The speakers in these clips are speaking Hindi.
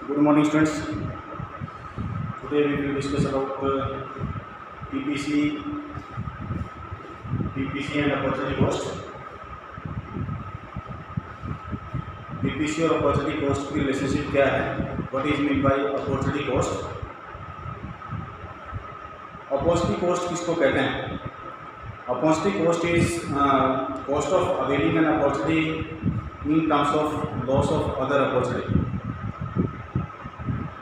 Good morning, students. Today we will discuss about PPC and opportunity cost. PPC और opportunity cost की रिलेशनशिप क्या है? What is meant by opportunity cost? Opportunity cost किसको कहते हैं? Opportunity cost is cost of availing an opportunity in terms of loss of other opportunity.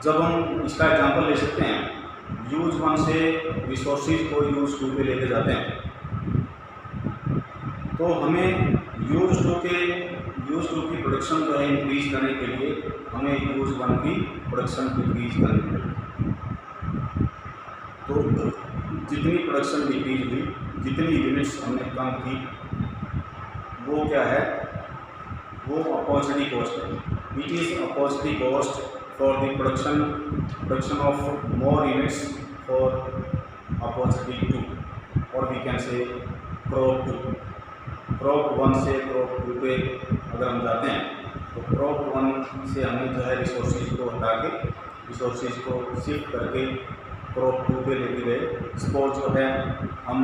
जब हम इसका एग्जांपल ले सकते हैं, यूज वन से रिसोर्सेज को यूज टू पे लेके जाते हैं, तो हमें यूज टू की प्रोडक्शन जो है इंक्रीज करने के लिए हमें यूज वन की प्रोडक्शन डिक्रीज करनी पड़ेगी। तो जितनी प्रोडक्शन डिक्रीज हुई, जितनी यूनिट्स हमने कम की, वो क्या है? वो अपॉर्चुनिटी कॉस्ट है। It is opportunity cost for the production of more units for opportunity 2, or we can say crop 2. crop 1 से crop 2 पे अगर हम जाते हैं तो crop 1 से हमें जो है रिसोर्सेज को हटा के रिसोर्सेज को शिफ्ट करके crop 2 पे लेके गए। सपोज जो है हम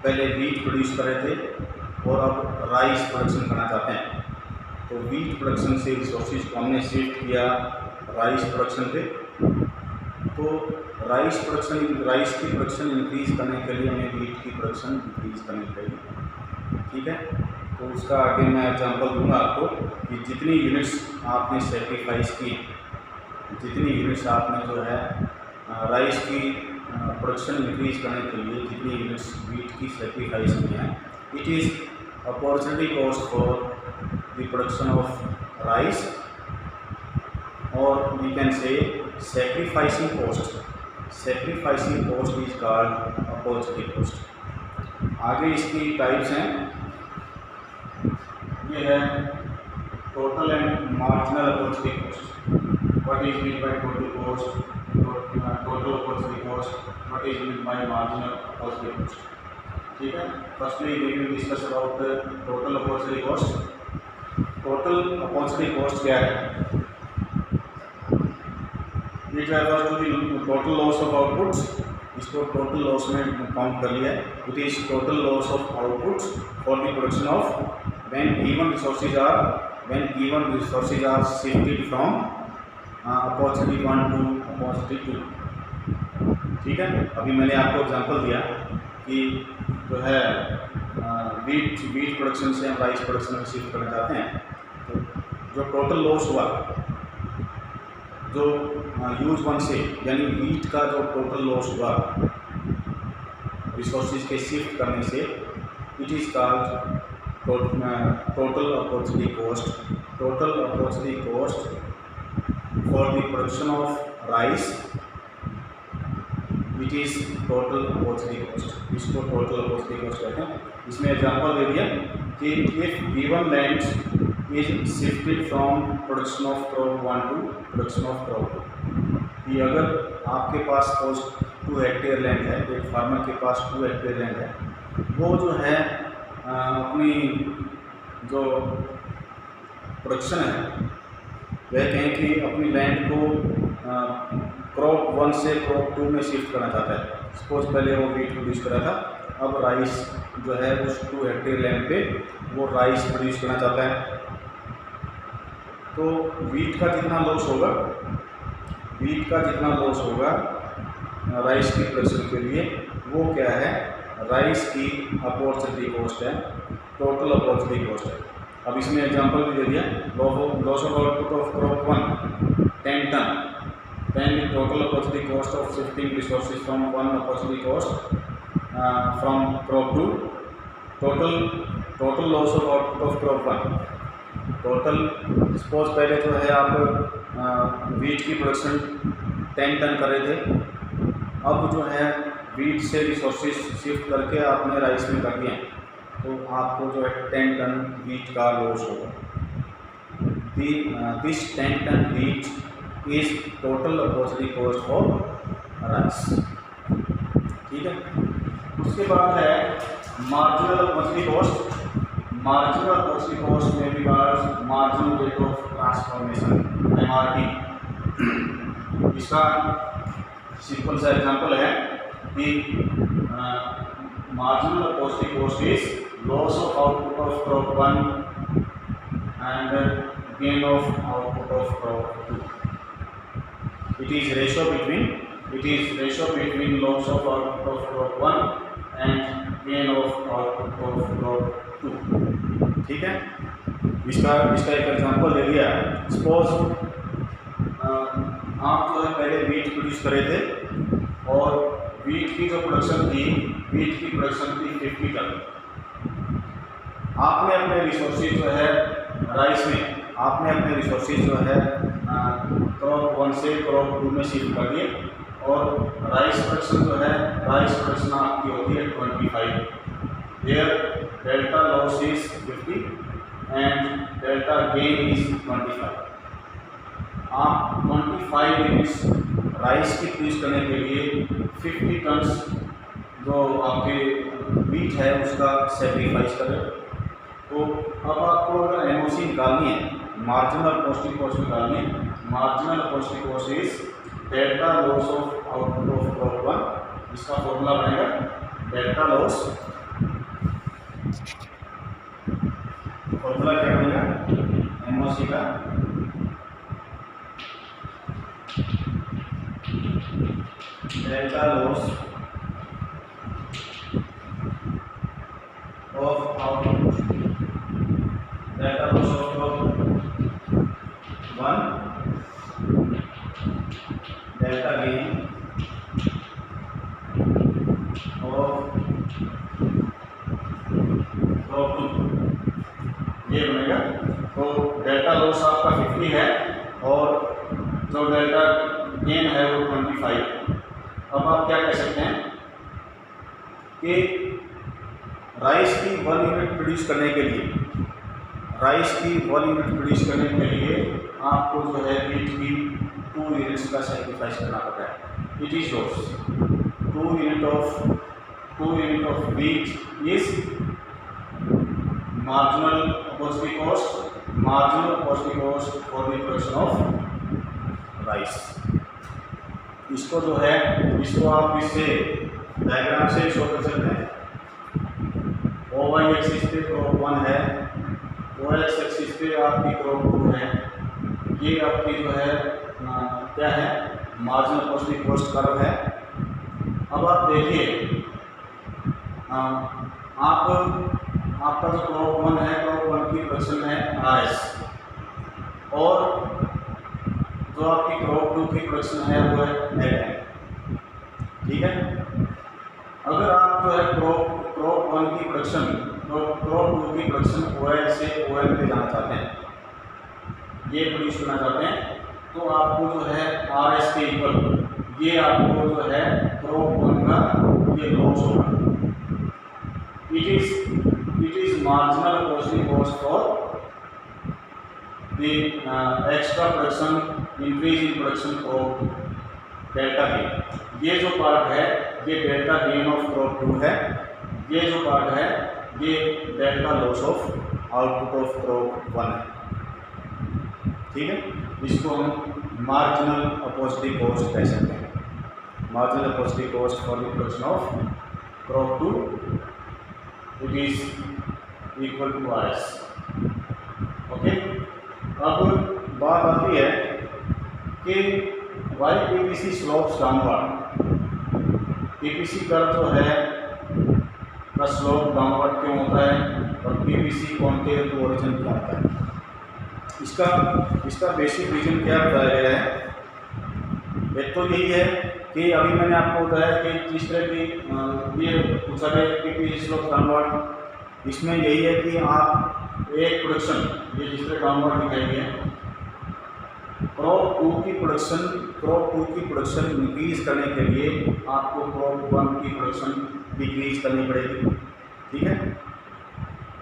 पहले वीट प्रोड्यूस कर रहे थे और अब राइस प्रोडक्शन करना चाहते हैं, तो वीट प्रोडक्शन से रिसोर्सेज को हमने शिफ्ट किया राइस प्रोडक्शन पे। तो राइस की प्रोडक्शन इंक्रीज करने के लिए हमें वीट की प्रोडक्शन इंक्रीज करनी पड़ेगी। ठीक है, तो उसका आगे मैं एग्जांपल दूंगा आपको कि जितनी यूनिट्स आपने सेक्रीफाइस की, जितनी यूनिट्स आपने जो है राइस की प्रोडक्शन इंक्रीज करने के लिए जितनी यूनिट्स वीट की सेक्रीफाइस की हैं, it is opportunity cost for the production of rice, or we can say sacrificing cost. Sacrificing cost is called opportunity cost. आगे इसकी टाइप्स हैं, ये है total and marginal opportunity cost. What is mean by total cost, total opportunity cost, what is mean by marginal opportunity cost. ठीक है, firstly we will discuss about total opportunity cost. Total opportunity cost क्या है? It refers to the total loss of outputs. इसको टोटल लॉस में काउंट कर लिया है। It is total loss of outputs for the production of when given resources are shifted from opportunity 1 to opportunity 2। ठीक है, अभी मैंने आपको एग्जांपल दिया कि जो है वीट प्रोडक्शन से हम राइस प्रोडक्शन में शिफ्ट करना चाहते हैं, तो जो टोटल लॉस हुआ, जो यूज वन से यानी वीट का जो टोटल लॉस हुआ रिसोर्सेज के शिफ्ट करने से, it is called total opportunity cost. Total opportunity cost for the production of rice, it is total opportunity cost. इसको टोटल अपॉर्चुनिटी कॉस्ट कहते हैं। इसमें एग्जांपल दे दिया कि if given land is shifted from production of crop 1 to production of crop 2, कि अगर आपके पास 2 हेक्टेयर लैंड है, एक फार्मर के पास 2 हेक्टेयर लैंड है, वो जो है अपनी जो प्रोडक्शन है वह कहें कि अपनी लैंड को क्रॉप 1 से क्रॉप 2 में शिफ्ट करना चाहता है। सपोज पहले वो वीट प्रोड्यूस कर रहा था, अब राइस जो है उस 2 हेक्टेयर लैंड पे वो राइस प्रोड्यूस करना चाहता है। तो वीट का जितना लॉस होगा राइस की प्रोडक्शन के लिए, वो क्या है? राइस की अपॉर्चुनिटी कॉस्ट है, टोटल अपॉर्चुनिटी कॉस्ट है। अब इसमें एग्जांपल भी दे दिया, loss of output of crop 1 10 ton, then the total opportunity cost of shifting resources from one opportunity cost from crop 2, total loss of output of crop 1, total suppose पहले जो है आप वीट की प्रोडक्शन 10 टन कर रहे थे, अब जो है वीट से रिसोर्सेज शिफ्ट करके आपने राइस में कर दिए, तो आपको जो है 10 टन वीट का लॉस होगा। This 10 ton wheat is total opportunity cost for rice. ठीक है, उसके बाद है marginal opportunity cost. Marginal opportunity cost में regards marginal rate of transformation MRT। इसका सिंपल सा एग्जांपल है कि marginal opportunity cost is loss of output of crop 1 and gain of output of crop 2। It is ratio between loss of output of crop 1 and gain of output of crop 2। ठीक है, इसका एक एग्जांपल ले लिया। सपोज आप जो है पहले वीट प्रोड्यूस करे थे और वीट की जो प्रोडक्शन थी, वीट की प्रोडक्शन थी 50 टन। आपने अपने रिसोर्सेज जो है राइस में, आपने अपने रिसोर्सेज जो है क्रॉप 1 से क्रॉप 2 में शिफ्ट कर दिए और राइस प्रोडक्शन जो है, राइस प्रोडक्शन आपकी होती है 25। There delta loss is 50 and delta gain is 25। आप 25 यूनिट्स राइस की प्रोड्यूस करने के लिए 50 टन्स जो आपके वीट है उसका सेक्रीफाइस करें। तो अब आपको अगर एमओसी निकालनी है, मार्जिनल अपॉर्चुनिटी कॉस्ट निकालनी है, marginal opportunity cost is delta loss of output of crop 1। इसका फॉर्मूला बनेगा डेल्टा लॉस, फॉर्मूला क्या बनेगा एमओसी का, delta loss of output, delta loss of crop 1, delta gain of crop 2, ये बनेगा। तो डेल्टा लॉस आपका 50 है और जो डेल्टा गेन है वो 25। अब आप क्या कह सकते हैं कि राइस की 1 यूनिट प्रोड्यूस करने के लिए, राइस की 1 यूनिट प्रोड्यूस करने के लिए आपको जो है वीट की 2 यूनिट्स का सेक्रीफाइस करना पड़ता है। It is loss 2 unit of wheat is marginal opportunity cost for the production of rice. इसको जो है, इसको आप इससे डायग्राम से शो कर सकते हैं। OY एक्सिस पे क्रॉप 1 है, OX एक्सिस पे आपकी क्रॉप 2 है। ये आपकी जो है क्या है, मार्जिनल अपॉर्चुनिटी कॉस्ट कर्व है। अब आप देखिए, आपका जो क्रॉप 1 है, क्रॉप 1 की प्रोडक्शन है RS और जो आपकी क्रॉप 2 की प्रोडक्शन है वो है LN। ठीक है, अगर आप जो है क्रॉप 1 की प्रोडक्शन, क्रॉप 2 की प्रोडक्शन OL से OL पे जाना चाहते हैं, ये प्रोड्यूस करना चाहते हैं, तो आपको जो है RS के इक्वल ये आपको जो है क्रॉप 1 का ये लॉस होगा। It is marginal opportunity cost for the extra production, increase in production crop delta gain. ये जो पार्ट है ये डेल्टा गेन ऑफ क्रॉप 2 है, ये जो पार्ट है ये delta loss of output of crop 1 है। ठीक है, इसको हम मार्जिनल अपॉर्चुनिटी कॉस्ट कह सकते हैं। Marginal opportunity cost for the production of crop 2 it is equal to RS। Okay, अब बात आती है कि why PPC slopes downward. PPC curve जो है का स्लोप डाउनवर्ड क्यों होता है और PPC कॉन्टेयर टू ओरिजिन क्या होता है, इसका बेसिक रीजन क्या बताया गया है। एक तो यही है कि अभी मैंने आपको बताया कि जिस तरह की ये पूछा गया PPC स्लोप डाउनवर्ड, इसमें यही है कि आप एक प्रोडक्शन, ये जिस तरह डाउनवर्ड दिखाई गया, क्रॉप 2 की प्रोडक्शन इंक्रीज करने के लिए आपको क्रॉप 1 की प्रोडक्शन डिक्रीज करनी पड़ेगी। ठीक है,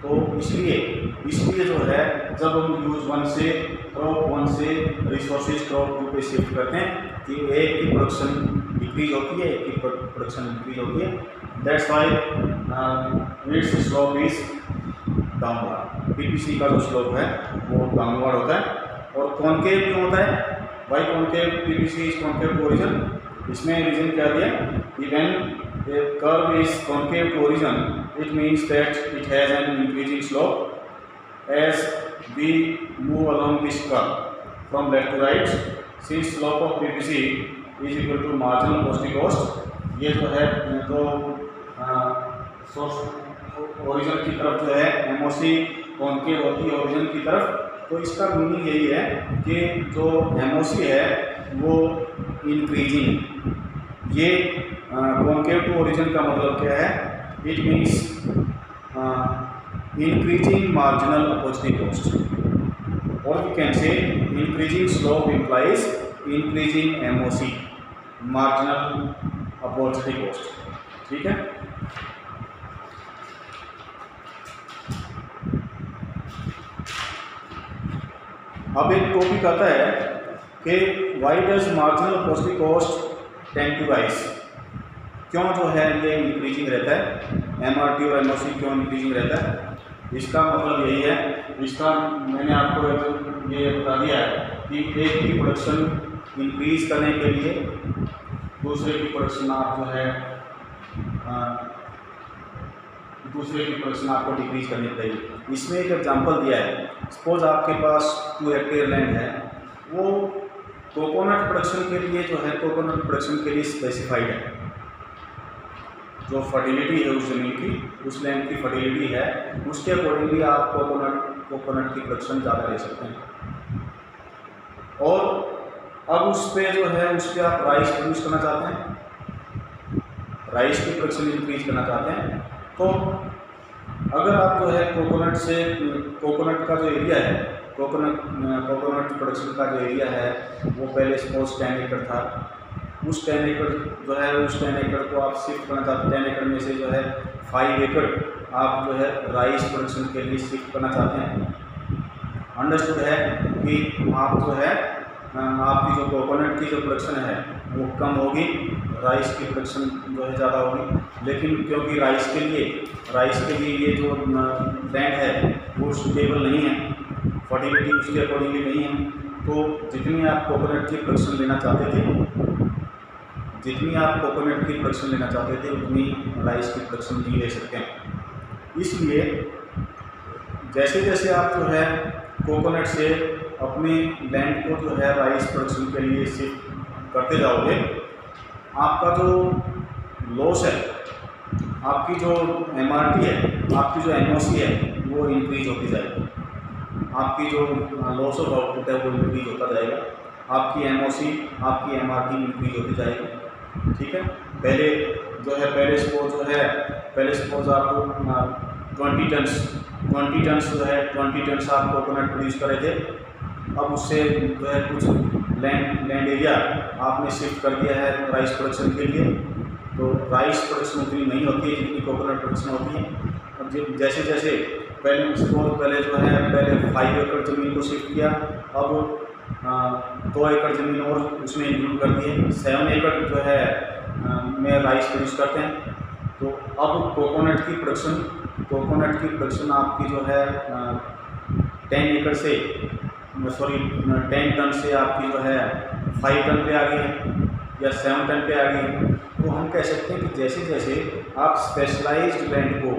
तो इसलिए जो है जब हम यूज 1 से क्रॉप 1 से रिसोर्सेज क्रॉप 2 पे शिफ्ट करते हैं कि एक की प्रोडक्शन डिक्रीज होती है, एक की प्रोडक्शन इंक्रीज होती है। That's why it's slope is downward. PPC का जो स्लोप है वो डाउनवर्ड होता है। और कॉनकेव क्यों होता है? Why concave PPC is concave to origin? इसमें रीजन क्या दिया? When a curve is concave to origin, it means that it has an increasing slope as we move along this curve from left to right. Since slope of PPC is equal to marginal cost to cost, ये जो है तो सोर्स ओरिजिन की तरफ जो है एमओसी कॉन्केव होती है ओरिजिन की तरफ। तो इसका मीनिंग यही है कि जो एमओसी है वो इंक्रीजिंग, ये कॉन्केव टू ओरिजिन का मतलब क्या है? It means increasing marginal opportunity cost, और we can say increasing slope implies increasing MOC marginal opportunity cost. ठीक है। अब एक टॉपिक आता है कि why does marginal opportunity cost tend to rise? क्यों जो है ये इंक्रीजिंग रहता है? एमआरटी और एमओसी क्यों इंक्रीजिंग रहता है? इसका मतलब यही है, इसका मैंने आपको ये बता दिया है कि एक की प्रोडक्शन इंक्रीज करने के लिए दूसरे की प्रोडक्शन आप जो है दूसरे की प्रोडक्शन आपको डिक्रीज करनी चाहिए। इसमें एक एग्जांपल दिया है। सपोज आपके पास 2 हेक्टेयर लैंड है, वो कोकोनट प्रोडक्शन के लिए जो है कोकोनट प्रोडक्शन के लिए स्पेसिफाइड है। जो फर्टिलिटी है उस ज़मीन की, उस लैंड की फर्टिलिटी है, उसके अकॉर्डिंगली आप कोकोनट की प्रोडक्शन ज़्यादा ले सकते हैं। और अब उस पर जो है उस पर आप राइस प्रोड्यूस करना चाहते हैं, राइस की प्रोडक्शन इंक्रीज करना चाहते हैं। तो अगर आप जो है कोकोनट का जो एरिया है, कोकोनट प्रोडक्शन का जो एरिया है वो पहले सपोज 10 एकड़ था, उस 10 एकड़ जो है उस 10 एकड़ को आप शिफ्ट करना चाहते हैं। 10 एकड़ में से जो है 5 एकड़ आप जो है राइस प्रोडक्शन के लिए शिफ्ट करना चाहते हैं। अंडरस्टूड है कि आप जो है आपकी जो कोकोनट की जो प्रोडक्शन है वो कम होगी, राइस की प्रोडक्शन जो है ज़्यादा होगी। लेकिन क्योंकि राइस के लिए ये जो लैंड है वो सुटेबल नहीं है, फर्टिलिटी उसके अकॉर्डिंगली नहीं है, तो जितनी आप कोकोनट की प्रोडक्शन लेना चाहते थे उतनी राइस की प्रोडक्शन नहीं ले सकते हैं। इसलिए जैसे जैसे आप जो है कोकोनट से अपने लैंड को जो है राइस प्रोडक्शन के लिए शिफ्ट करते जाओगे, आपका जो लॉस है, आपकी जो एमआरटी है, आपकी जो एमओसी है वो इंक्रीज होती जाएगी। आपकी जो लॉस ऑफ आउटपुट है वो इंक्रीज होता जाएगा, आपकी एमओसी, आपकी एमआरटी इंक्रीज होती जाएगी। ठीक है। पहले सपोज आपको 20 टन्स जो है 20 टन्स आप कोकोनट प्रोड्यूस कर रहे थे। अब उससे जो है कुछ लैंड एरिया आपने शिफ्ट कर दिया है राइस प्रोडक्शन के लिए, तो राइस प्रोडक्शन उतनी नहीं होती है जितनी कोकोनट प्रोडक्शन होती है। अब जैसे जैसे पहले 5 एकड़ ज़मीन को शिफ्ट किया, अब 2 एकड़ ज़मीन और उसमें इंक्लूड कर दिए, 7 एकड़ जो है में राइस प्रोड्यूस करते हैं। तो अब कोकोनट की प्रोडक्शन आपकी जो है 10 टन से आपकी जो है 5 टन पे आ गई है या 7 टन पे आ गई है। तो हम कह सकते हैं कि जैसे जैसे आप स्पेशलाइज्ड लैंड को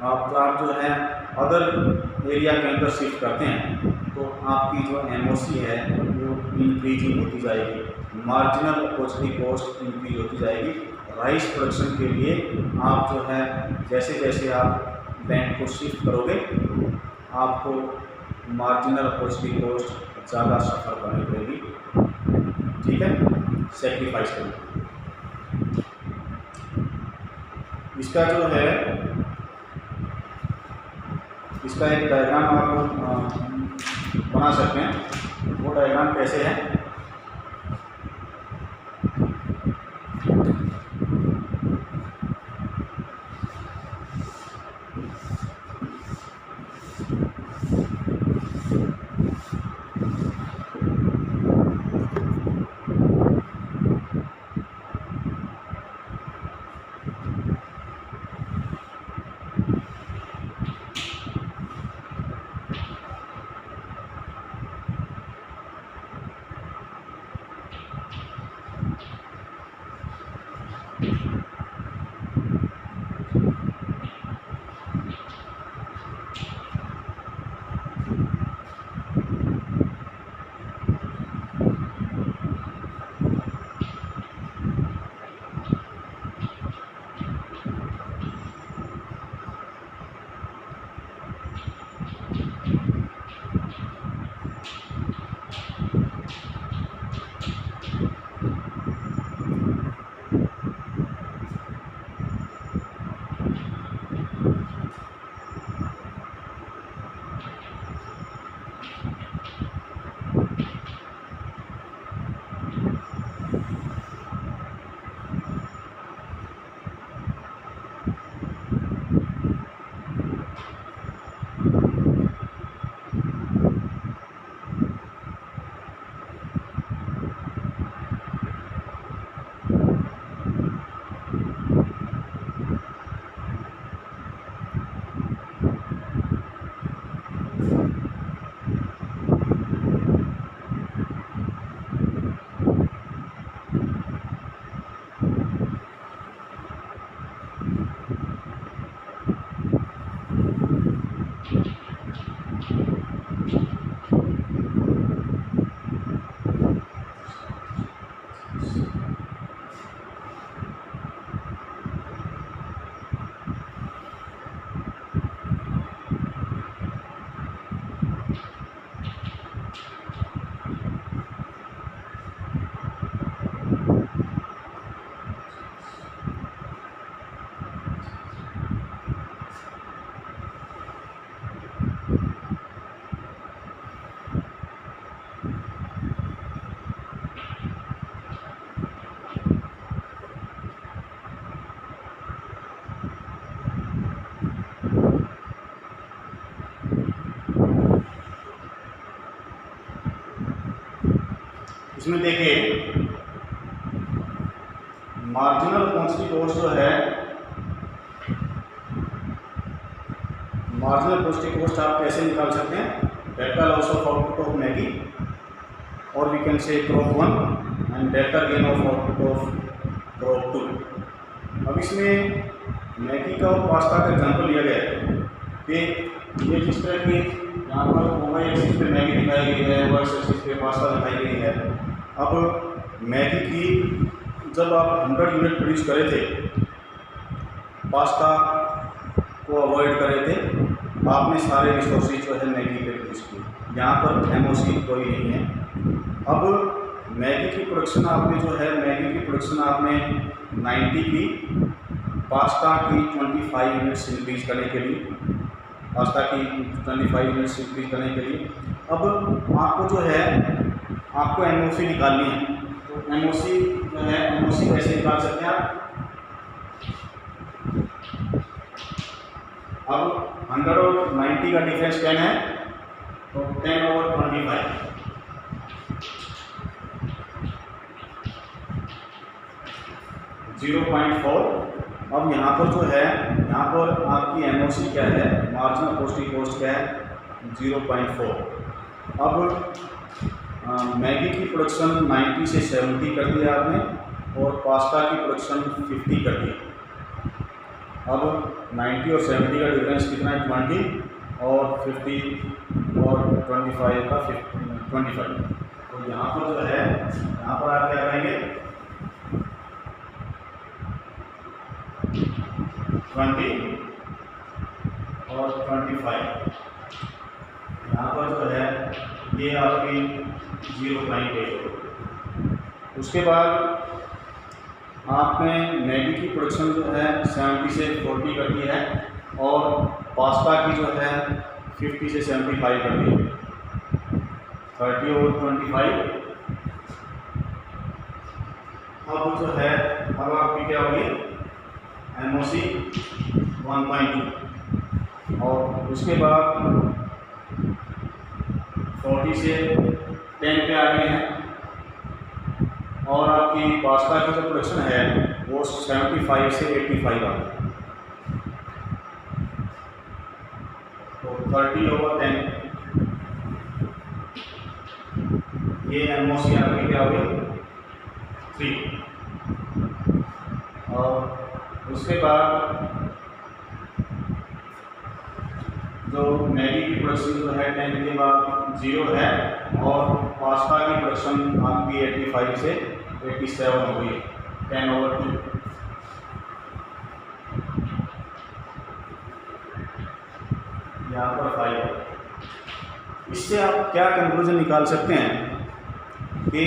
आप जो है अदर एरिया के अंदर शिफ्ट करते हैं, तो आपकी जो एमओसी है वो इंक्रीजिंग होती जाएगी, मार्जिनल अपॉर्चुनिटी कॉस्ट इंक्रीज होती जाएगी। राइस प्रोडक्शन के लिए आप जो है जैसे जैसे आप लैंड को शिफ्ट करोगे, आपको मार्जिनल अपॉर्चुनिटी कॉस्ट ज़्यादा सफ़र करनी पड़ेगी। ठीक है, सेक्रीफाइस करना। इसका जो है इसका एक डायग्राम आप बना सकते हैं। वो डायग्राम कैसे है? इसमें देखिए मार्जिनल क्वांटिटी कॉस्ट जो है, मार्जिनल क्वांटिटी कॉस्ट आप कैसे निकाल सकते हैं? Delta loss of output of Maggi और we can say crop 1 and delta gain of output of crop 2। अब इसमें मैगी का और पास्ता का एग्जांपल लिया गया है कि ये जिस तरह की यहाँ पर y एक्सिस पे मैगी दिखाई गई है, y एक्सिस पे पास्ता दिखाई गई है। अब मैगी की जब आप 100 यूनिट प्रोड्यूस करे थे, पास्ता को अवॉइड करे थे, आपने सारे रिसोर्सेज जो है मैगी पे प्रोड्यूस किए, यहाँ पर MOC कोई नहीं है। अब मैगी की प्रोडक्शन आपने जो है, मैगी की प्रोडक्शन आपने 90 की, पास्ता की 25 यूनिट्स इंक्रीज करने के लिए, पास्ता की 25 यूनिट्स इंक्रीज करने के लिए अब आपको जो है आपको MOC निकालनी है। तो MOC जो है, MOC कैसे निकाल सकते हैं आप? अब 100 और 90 का डिफरेंस 10 है, तो 10/25 0.4। अब यहाँ पर जो है, यहाँ पर आपकी MOC क्या है, मार्जिनल कॉस्टिंग कॉस्ट क्या है, 0.4। अब मैगी की प्रोडक्शन 90 से 70 कर दिया आपने और पास्ता की प्रोडक्शन 50 कर दी। अब 90 और 70 का डिफरेंस कितना है, 20, और 50 और 25 का 25। तो यहाँ पर जो है, यहाँ पर आप क्या करेंगे, 20 और 25, यहाँ पर जो है ये आपकी 0.8। उसके बाद आपने मैगी की प्रोडक्शन जो है 70 से 40 कर दी है और पास्ता की जो है 50 से 75 कर दी है, 30 और 25। अब जो है, अब आपकी क्या होगी, MOC 1.2। और उसके बाद 40 से 10 पे आ गए हैं और आपकी पास्ता की जो प्रोडक्शन है वो 75 से 85 आ गई। तो 30/10 ये MOC आपकी क्या होगी, 3। और उसके बाद जो मैगी की प्रोडक्शन जो है 10 के बाद 0 है और पास्ता की प्रोडक्शन आपकी 85 से 87 हो गई, 10/2। यहाँ पर 5 है। इससे आप क्या कंक्लूजन निकाल सकते हैं कि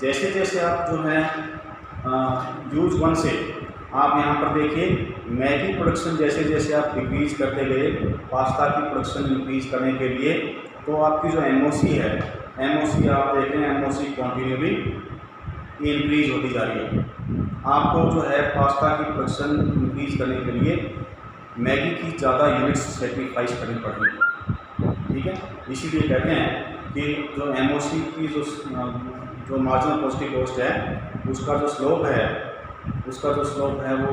जैसे जैसे आप जो है यूज 1 से आप यहाँ पर देखिए मैगी प्रोडक्शन जैसे जैसे आप डिक्रीज करते गए, पास्ता की प्रोडक्शन इंक्रीज करने के लिए, तो आपकी जो MOC है, MOC आप देख रहे हैं MOC कॉन्टिन्यूली इंक्रीज होती जा रही है। आपको जो है पास्ता की प्रोडक्शन इंक्रीज करने के लिए मैगी की ज़्यादा यूनिट्स सेक्रीफाइस करनी पड़ रही है, ठीक है। इसीलिए कहते हैं कि जो MOC की जो मार्जिनल कॉस्टिंग कॉस्ट है उसका जो स्लोप है वो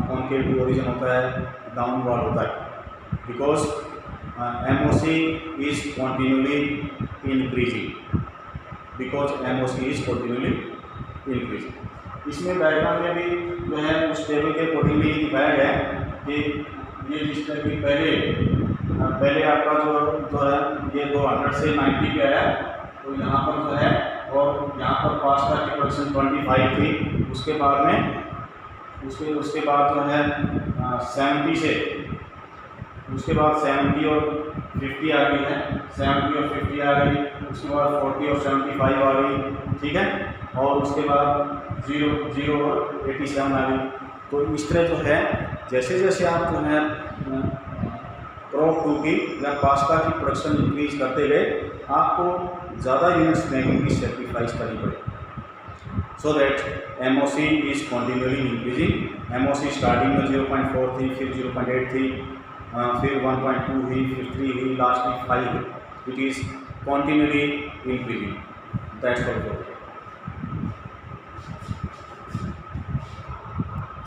कॉन्केव टू ओरिजिन होता है, डाउनवर्ड होता है, because MOC is continually increasing, इसमें डायग्राम में भी जो है उस टेबल के अकॉर्डिंगली दिखाया गया है कि ये जिस तरह की पहले आपका जो है ये 200 से 90 पे आया, तो यहाँ पर जो है, और यहाँ पर पास्ता की प्रोडक्शन 25 थी, उसके बाद जो है 70 से, उसके बाद 70 और 50 आ गई है, 70 और 50 आ गई, उसके बाद 40 और 75 आ गई, ठीक है, और उसके बाद 0 और 87 आ गई। तो इस तरह जो है जैसे जैसे आप जो है क्रॉप 2 की या पास्ता की प्रोडक्शन इंक्रीज करते गए, आपको ज़्यादा यूनिट्स मैगी की सेक्रीफाइस करनी पड़ेगी, so that MOC is continuously increasing. MOC starting में 0.4 थी, फिर 0.8 थी, फिर 1.2 हुई, फिर 3 हुई, लास्ट में 5 हुई। It is continuously increasing. That's all.